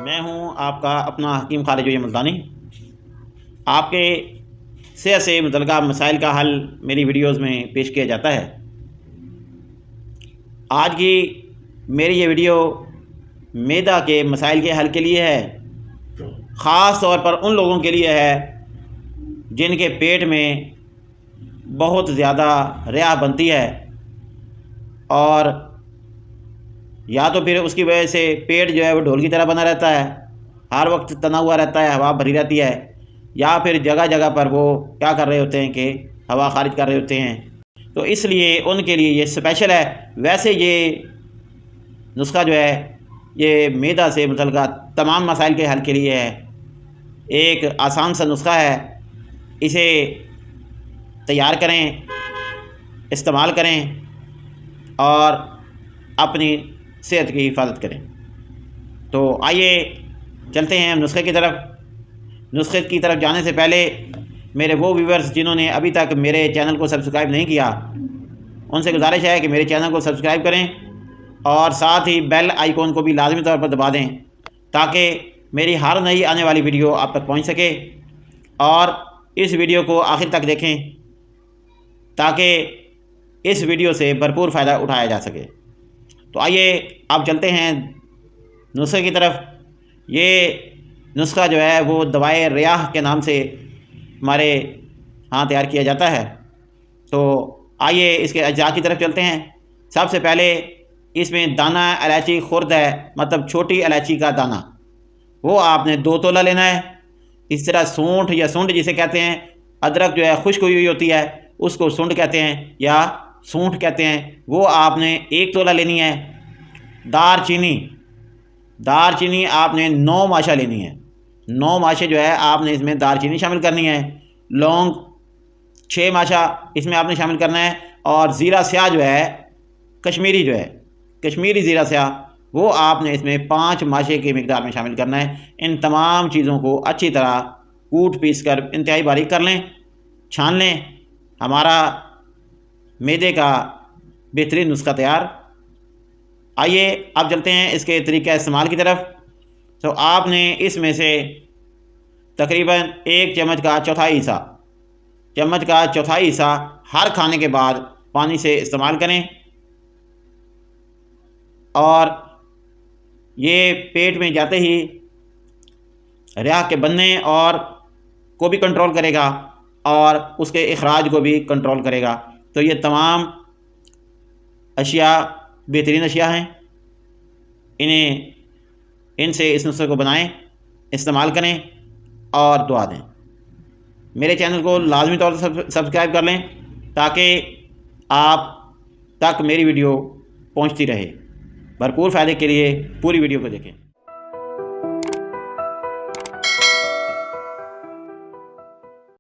میں ہوں آپ کا اپنا حکیم خالد جوئی ملتانی۔ آپ کے صحت سے متعلقہ مسائل کا حل میری ویڈیوز میں پیش کیا جاتا ہے۔ آج کی میری یہ ویڈیو معدہ کے مسائل کے حل کے لیے ہے، خاص طور پر ان لوگوں کے لیے ہے جن کے پیٹ میں بہت زیادہ ریا بنتی ہے، اور یا تو پھر اس کی وجہ سے پیٹ جو ہے وہ ڈھول کی طرح بنا رہتا ہے، ہر وقت تنا ہوا رہتا ہے، ہوا بھری رہتی ہے، یا پھر جگہ جگہ پر وہ کیا کر رہے ہوتے ہیں کہ ہوا خارج کر رہے ہوتے ہیں۔ تو اس لیے ان کے لیے یہ اسپیشل ہے۔ ویسے یہ نسخہ جو ہے یہ معدہ سے متعلقہ تمام مسائل کے حل کے لیے ہے، ایک آسان سا نسخہ ہے۔ اسے تیار کریں، استعمال کریں اور اپنی صحت کی حفاظت کریں۔ تو آئیے چلتے ہیں نسخے کی طرف۔ نسخے کی طرف جانے سے پہلے میرے وہ ویورز جنہوں نے ابھی تک میرے چینل کو سبسکرائب نہیں کیا، ان سے گزارش ہے کہ میرے چینل کو سبسکرائب کریں اور ساتھ ہی بیل آئیکن کو بھی لازمی طور پر دبا دیں تاکہ میری ہر نئی آنے والی ویڈیو آپ تک پہنچ سکے، اور اس ویڈیو کو آخر تک دیکھیں تاکہ اس ویڈیو سے بھرپور فائدہ اٹھایا جا سکے۔ تو آئیے اب چلتے ہیں نسخے کی طرف۔ یہ نسخہ جو ہے وہ دوائے ریاح کے نام سے ہمارے ہاں تیار کیا جاتا ہے۔ تو آئیے اس کے اجزاء کی طرف چلتے ہیں۔ سب سے پہلے اس میں دانہ الائچی خرد ہے، مطلب چھوٹی الائچی کا دانہ، وہ آپ نے 2 تولہ لینا ہے۔ اس طرح سونٹھ یا سونڈ جسے کہتے ہیں، ادرک جو ہے خشک ہوئی ہوتی ہے اس کو سونڈ کہتے ہیں یا سونٹھ کہتے ہیں، وہ آپ نے 1 تولہ لینی ہے۔ دار چینی آپ نے 9 ماشا لینی ہے۔ 9 ماشے جو ہے آپ نے اس میں دار چینی شامل کرنی ہے۔ لونگ 6 ماشا اس میں آپ نے شامل کرنا ہے، اور زیرہ سیاہ جو ہے کشمیری زیرہ سیاہ، وہ آپ نے اس میں 5 ماشے کی مقدار میں شامل کرنا ہے۔ ان تمام چیزوں کو اچھی طرح کوٹ پیس کر انتہائی باریک کر لیں، چھان لیں۔ ہمارا معدے کا بہترین نسخہ تیار۔ آئیے اب چلتے ہیں اس کے طریقہ استعمال کی طرف۔ تو آپ نے اس میں سے تقریباً 1 چمچ کا چوتھائی حصہ ہر کھانے کے بعد پانی سے استعمال کریں، اور یہ پیٹ میں جاتے ہی ریا کے بننے اور کو بھی کنٹرول کرے گا اور اس کے اخراج کو بھی کنٹرول کرے گا۔ تو یہ تمام اشیاء بہترین اشیاء ہیں، ان سے اس نسخے کو بنائیں، استعمال کریں اور دعا دیں۔ میرے چینل کو لازمی طور سے سبسکرائب کر لیں تاکہ آپ تک میری ویڈیو پہنچتی رہے۔ بھرپور فائدے کے لیے پوری ویڈیو کو دیکھیں۔